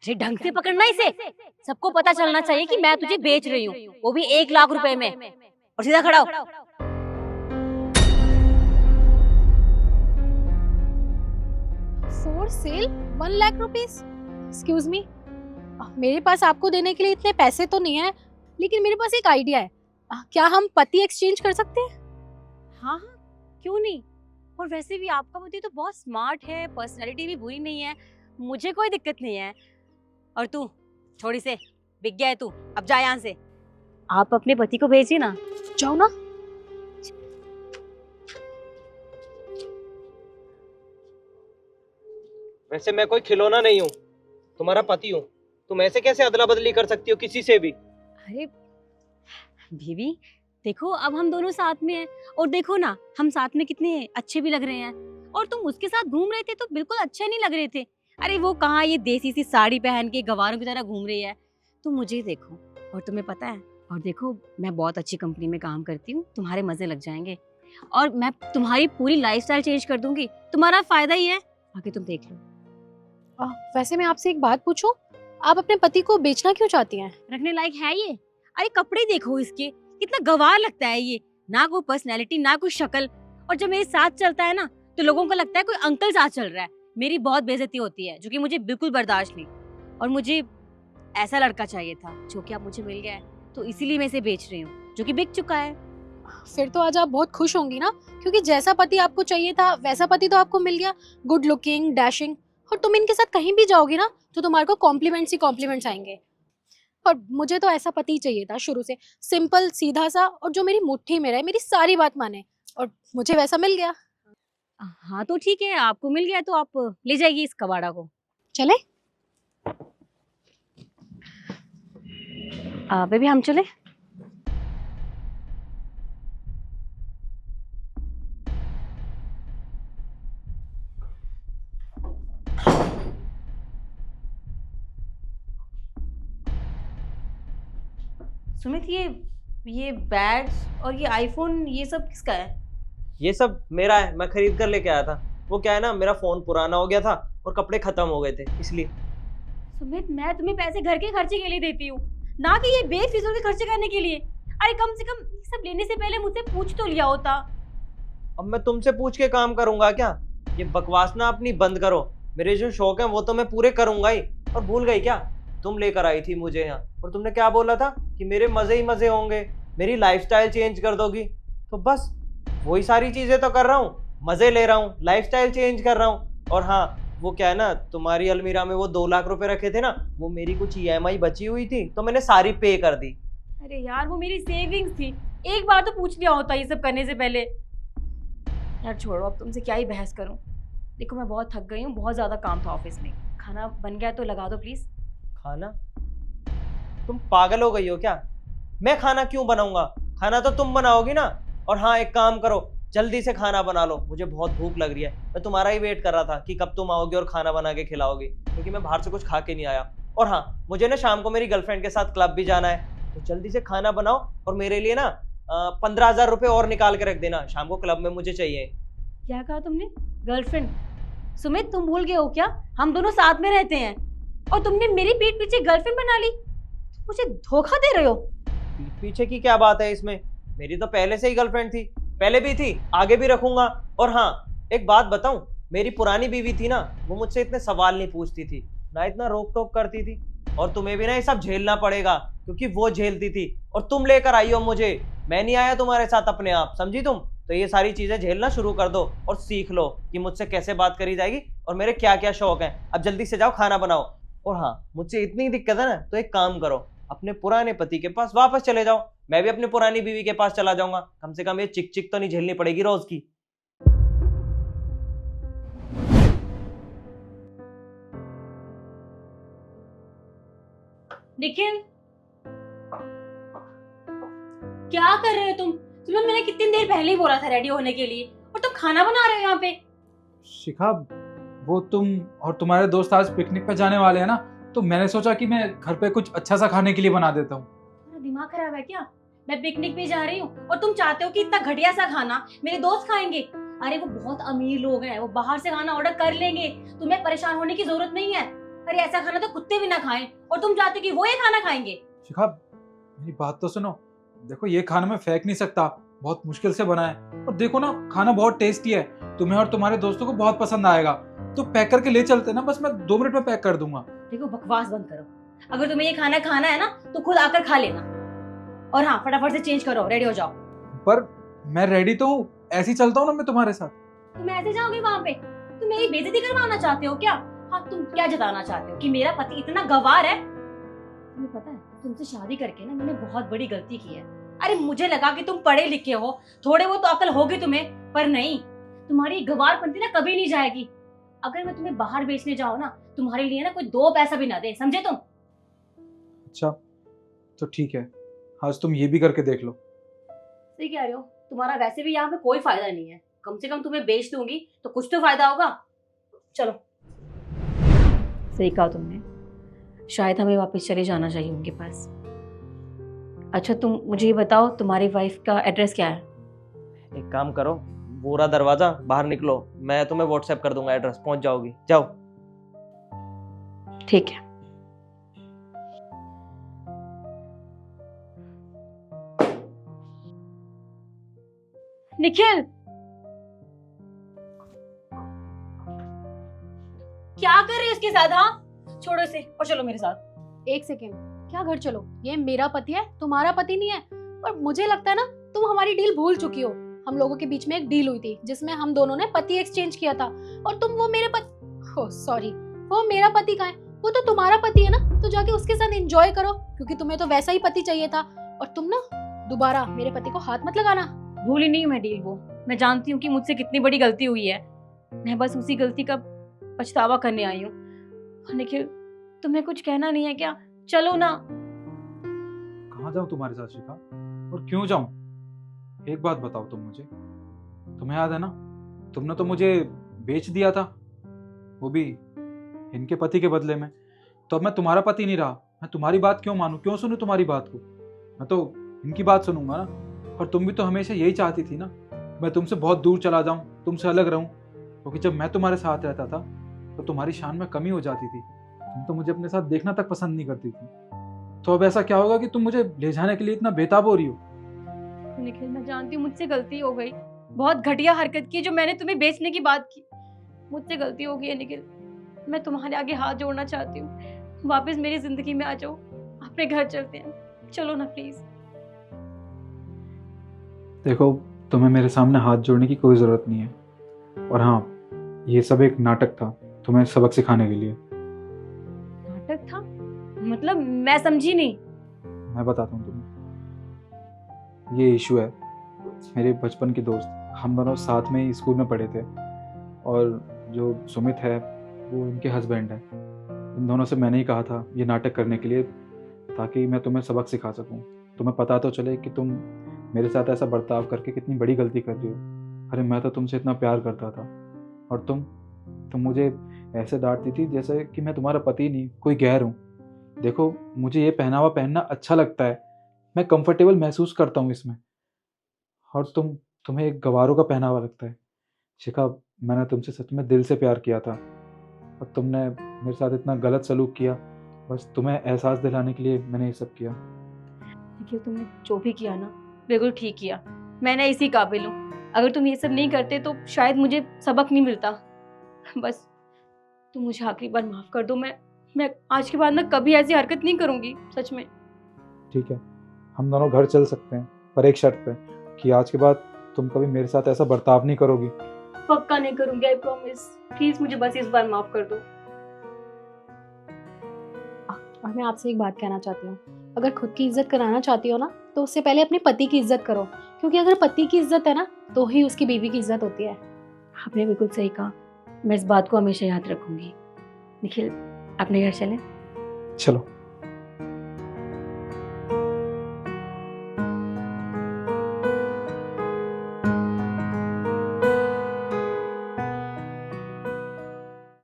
अरे ढंग से पकड़ना इसे, सबको पता चलना चाहिए कि मैं तुझे बेच रही हूँ, वो भी 1 लाख रुपए में। और सीधा खड़ा हो। For sale 1 lakh rupees? Excuse me, मेरे पास आपको देने के लिए इतने पैसे तो नहीं है, लेकिन मेरे पास एक आइडिया है। क्या हम पति एक्सचेंज कर सकते हैं? हाँ हाँ, क्यों नहीं। और वैसे भी आपका पति तो बहुत स्मार्ट है, पर्सनैलिटी भी बुरी नहीं है, मुझे कोई दिक्कत नहीं है। और तू छोड़ी से बिक गया है तू, अब जा यहाँ से। आप अपने पति को भेजिए ना। जाओ ना। वैसे मैं कोई खिलौना नहीं हूँ, तुम्हारा पति हूँ। तुम ऐसे कैसे अदला बदली कर सकती हो किसी से भी? अरे बीवी, देखो अब हम दोनों साथ में हैं, और देखो ना हम साथ में कितने अच्छे भी लग रहे हैं। और तुम उसके साथ घूम रहे थे तो बिल्कुल अच्छे नहीं लग रहे थे। अरे वो कहाँ ये देसी सी साड़ी पहन के गवारों की तरह घूम रही है। तुम मुझे देखो, और तुम्हें पता है, और देखो मैं बहुत अच्छी कंपनी में काम करती हूँ, तुम्हारे मजे लग जाएंगे। और मैं तुम्हारी पूरी लाइफस्टाइल चेंज कर दूंगी, तुम्हारा फायदा ही है, आगे तुम देख लो। वैसे मैं आपसे एक बात पूछूं, आप अपने पति को बेचना क्यों चाहती हैं? रखने लायक है ये? अरे कपड़े देखो इसके, कितना गवार लगता है ये, ना कोई पर्सनैलिटी ना कोई शक्ल। और जब मेरे साथ चलता है ना तो लोगों को लगता है कोई अंकल साथ चल रहा है। मेरी बहुत बेइज्जती होती है, जो कि मुझे बिल्कुल बर्दाश्त नहीं। और मुझे ऐसा लड़का चाहिए था, जो कि अब मुझे मिल गया है, तो इसीलिए मैं इसे बेच रही हूँ, जो कि बिक चुका है। फिर तो आज आप बहुत खुश होंगी ना, क्योंकि जैसा पति आपको चाहिए था वैसा पति तो आपको मिल गया। गुड लुकिंग, डैशिंग, और तुम इनके साथ कहीं भी जाओगी ना तो तुम्हारे को कॉम्प्लीमेंट्स ही कॉम्प्लीमेंट्स आएंगे। और मुझे तो ऐसा पति चाहिए था शुरू से, सिंपल सीधा सा, और जो मेरी मुट्ठी में रहे, मेरी सारी बात माने, और मुझे वैसा मिल गया। हाँ तो ठीक है, आपको मिल गया तो आप ले जाइए इस कबाड़ा को। चले? बेबी हम चले? सुमित, ये बैग्स और ये आईफोन, ये सब किसका है? ये सब मेरा है, मैं खरीद कर लेके आया था। वो क्या है ना, मेरा फोन पुराना हो गया था और कपड़े खत्म हो गए थे, इसलिए। सुमित, मैं तुम्हें पैसे घर के खर्चे के लिए देती हूँ, ना कि ये बेफिजूल के खर्चे करने के लिए। अरे कम से कम ये सब लेने से पहले मुझसे पूछ तो लिया होता। अब मैं तुमसे पूछ के काम करूंगा क्या? ये बकवास ना अपनी बंद करो। मेरे जो शौक हैं वो तो मैं पूरे करूंगा ही। और भूल गई क्या, तुम लेकर आई थी मुझे यहाँ, और तुमने क्या बोला था कि मेरे मजे ही मजे होंगे, मेरी लाइफस्टाइल चेंज कर दोगी। तो बस वही सारी चीजें तो कर रहा हूँ, मजे ले रहा हूँ, लाइफस्टाइल चेंज कर रहा हूँ। और हाँ, वो क्या है ना, तुम्हारी अलमीरा में वो 2 लाख रुपए रखे थे ना, वो मेरी कुछ EMI बची हुई थी तो मैंने सारी पे कर दी। अरे यार वो मेरी सेविंग्स थी, एक बार तो पूछ लिया होता ये सब करने से पहले। यार छोड़ो, अब तुमसे क्या ही बहस करूं। देखो मैं बहुत थक गई हूँ, बहुत ज्यादा काम था ऑफिस में। खाना बन गया तो लगा दो प्लीज। खाना? तुम पागल हो गई हो क्या? मैं खाना क्यों बनाऊंगा? खाना तो तुम बनाओगी ना। और हाँ, एक काम करो, जल्दी से खाना बना लो, मुझे बहुत भूख लग रही है। मैं तुम्हारा ही वेट कर रहा था कि कब तुम आओगे और खाना बना के खिलाओगी, क्योंकि मैं बाहर से कुछ खा के नहीं आया। और हाँ, मुझे ना शाम को मेरी गर्लफ्रेंड के साथ क्लब भी जाना है, तो जल्दी से खाना बनाओ और मेरे लिए ना 15,000 रुपये और निकाल के रख देना, शाम को क्लब में मुझे चाहिए। क्या कहा तुमने? गर्लफ्रेंड? सुमित तुम भूल गए हो क्या, हम दोनों साथ में रहते हैं, और तुमने मेरी पीठ पीछे गर्लफ्रेंड बना ली। तुम मुझे धोखा दे रहे हो। पीठ पीछे की क्या बात है इसमें? मेरी तो पहले से ही गर्लफ्रेंड थी, पहले भी थी, आगे भी रखूंगा। और हाँ, एक बात बताऊं, मेरी पुरानी बीवी थी ना, वो मुझसे इतने सवाल नहीं पूछती थी, ना इतना रोक टोक करती थी। और तुम्हें भी ना ये सब झेलना पड़ेगा, क्योंकि वो झेलती थी और तुम लेकर आई हो मुझे। मैं नहीं आया तुम्हारे साथ अपने आप, समझी तुम? तो ये सारी चीजें झेलना शुरू कर दो और सीख लो कि मुझसे कैसे बात करी जाएगी और मेरे क्या क्या शौक हैं। अब जल्दी से जाओ, खाना बनाओ। और हाँ, मुझसे इतनी दिक्कत है ना, तो एक काम करो, अपने पुराने पति के पास वापस चले जाओ। मैं भी अपनी पुरानी बीवी के पास चला जाऊंगा, कम से कम ये चिक चिक तो नहीं झेलनी पड़ेगी रोज की। निखिल, क्या कर रहे हो तुम? तुम्हें मैंने कितनी देर पहले ही बोला था रेडी होने के लिए, और तुम खाना बना रहे हो यहाँ पे। शिखा, वो तुम और तुम्हारे दोस्त आज पिकनिक पे जाने वाले हैं ना, तो मैंने सोचा कि मैं घर पे कुछ अच्छा सा खाने के लिए बना देता हूँ। तुम्हारा दिमाग खराब है क्या? मैं पिकनिक पे जा रही हूँ और तुम चाहते हो कि इतना घटिया सा खाना मेरे दोस्त खाएंगे? अरे वो बहुत अमीर लोग हैं, वो बाहर से खाना ऑर्डर कर लेंगे, तुम्हें परेशान होने की जरूरत नहीं है। अरे ऐसा खाना तो कुत्ते भी ना खाएं, और तुम चाहते हो कि वो ये खाना खाएंगे? शिखा, मेरी बात तो सुनो। देखो, ये खाना मैं फेंक नहीं सकता, बहुत मुश्किल से बना है। और देखो ना, खाना बहुत टेस्टी है, तुम्हें और तुम्हारे दोस्तों को बहुत पसंद आएगा। तो पैक करके ले चलते ना, बस मैं 2 मिनट में पैक कर दूंगा। देखो, बकवास बंद करो। अगर तुम्हें ये खाना खाना है ना तो खुद आकर खा लेना। और हाँ, फटाफट से चेंज करो, रेडी हो जाओ। पर मैं रेडी तो हूँ, ऐसे ही चलता हूँ ना मैं तुम्हारे साथ। तुम ऐसे जाओगे वहां पे? तुम मेरी बेइज्जती करवाना चाहते हो क्या? हाँ, तुम क्या जताना चाहते हो कि मेरा पति इतना गवार है? तुम्हें पता है, तुमसे शादी करके ना मैंने बहुत बड़ी गलती की है। अरे मुझे लगा कि तुम पढ़े लिखे हो, थोड़े वो तो अकल होगी तुम्हें, पर नहीं, तुम्हारी गवारपंती ना कभी नहीं जाएगी। अगर मैं तुम्हें बाहर बेचने जाऊँ ना, तुम्हारे लिए ना कोई 2 पैसा भी ना दे, समझे तुम? अच्छा, तो ठीक है, आज तुम ये भी करके देख लो। सही कह रहे हो, तुम्हारा वैसे भी यहाँ पे कोई फायदा नहीं है। कम से कम तुम्हें बेच दूंगी तो कुछ तो फायदा होगा। चलो। सही कहा तुमने, शायद हमें वापस चले जाना चाहिए उनके पास। अच्छा, तुम मुझे ये बताओ, तुम्हारी वाइफ का एड्रेस क्या है? एक काम करो, पूरा दरवाजा बाहर निकलो, मैं तुम्हें व्हाट्सएप कर दूंगा एड्रेस, पहुंच जाओगी। जाओ। ठीक है। निखिल, क्या कर रही है उसके साथ? हाँ, छोड़ो इसे और चलो मेरे साथ। एक सेकेंड, क्या घर चलो? ये मेरा पति है, तुम्हारा पति नहीं है। और मुझे लगता है ना तुम हमारी डील भूल चुकी हो। हम लोगों के बीच में एक डील हुई थी जिसमें हम दोनों ने पति एक्सचेंज किया था, और तुम वो मेरे पति, हो सॉरी, वो मेरा पति कहाँ है? वो तो तुम्हारा पति है ना, तो जाके उसके साथ एंजॉय करो, क्योंकि तुम्हें तो वैसा ही पति चाहिए था। और तुम ना दोबारा मेरे पति को हाथ मत लगाना। भूली नहीं मैं डील वो। मैं जानती हूँ कि मुझसे कितनी बड़ी गलती हुई है। मैं बस उसी गलती का पछतावा करने आई हूँ। निखिल, तुम्हें कुछ कहना नहीं है क्या? चलो ना। कहाँ जाऊँ तुम्हारे साथ शिखा, और क्यों जाऊँ? एक बात बताओ तुम मुझे, तुम्हें याद है ना, तुमने तो मुझे बेच दिया था, वो भी इनके पति के बदले में। तो अब मैं तुम्हारा पति नहीं रहा, मैं तुम्हारी बात क्यों मानूं, क्यों सुनूं तुम्हारी बात को? मैं तो इनकी बात सुनूंगा ना। और तुम भी तो हमेशा यही चाहती थी ना, मैं तुमसे बहुत दूर चला जाऊं, तुमसे अलग रहूं, क्योंकि जब मैं तुम्हारे साथ रहता था तो तुम्हारी शान में कमी हो जाती थी, तुम तो मुझे अपने साथ देखना तक पसंद नहीं करती थी। तो अब ऐसा क्या होगा कि तुम मुझे ले जाने के लिए इतना बेताब हो रही हो? निखिल, मैं जानती हूँ मुझसे गलती हो गई, बहुत घटिया हरकत की जो मैंने तुम्हें बेचने की बात की। मुझसे गलती हो गई है निखिल, मैं तुम्हारे आगे हाथ जोड़ना चाहती हूँ। वापस मेरी जिंदगी में आ जाओ, अपने घर चलते हैं, चलो ना प्लीज। देखो, तुम्हें मेरे सामने हाथ जोड़ने की कोई ज़रूरत नहीं है। और हाँ, ये सब एक नाटक था तुम्हें सबक सिखाने के लिए। नाटक था? मतलब मैं समझी नहीं। मैं बताता हूँ तुम्हें, ये इशू है, मेरे बचपन के दोस्त, हम दोनों साथ में ही स्कूल में पढ़े थे। और जो सुमित है वो इनके हस्बैंड है। इन दोनों से मैंने ही कहा था ये नाटक करने के लिए, ताकि मैं तुम्हें सबक सिखा सकूं, तुम्हें पता तो चले कि तुम मेरे साथ ऐसा बर्ताव करके कितनी बड़ी गलती कर रही हो। अरे मैं तो तुमसे इतना प्यार करता था, और तुम मुझे ऐसे डांटती थी जैसे कि मैं तुम्हारा पति नहीं, कोई गैर हूँ। देखो, मुझे ये पहनावा पहनना अच्छा लगता है, मैं कंफर्टेबल महसूस करता हूँ इसमें, और तुम्हें एक गवारों का पहनावा लगता है। शिखा, मैंने तुमसे सच में दिल से प्यार किया था, और तुमने मेरे साथ इतना गलत सलूक किया, बस तुम्हें एहसास दिलाने के लिए मैंने ये सब किया। निखिल, तुमने जो भी किया ना बिल्कुल ठीक किया, मैंने इसी काबिल हूँ। अगर तुम ये सब नहीं करते तो शायद मुझे सबक नहीं मिलता। बस तुम मुझे आखिरी बार माफ कर दो। मैं आज के बाद ना कभी ऐसी हरकत नहीं करूंगी, सच में। ठीक है, हम दोनों घर चल सकते हैं, पर एक शर्त पे, कि आज के बाद तुम कभी मेरे साथ ऐसा बर्ताव नहीं करोगी। पक्का नहीं करूंगी, आई प्रॉमिस। प्लीज मुझे बस इस बार माफ कर दो। और मैं आपसे एक बात कहना चाहती हूँ, अगर खुद की इज्जत कराना चाहती हो ना, तो उससे पहले अपने पति की इज्जत करो, क्योंकि अगर पति की इज्जत है ना, तो ही उसकी बीवी की इज्जत होती है। आपने बिल्कुल सही कहा, मैं इस बात को हमेशा याद रखूंगी। निखिल, अपने घर चलें। चलो।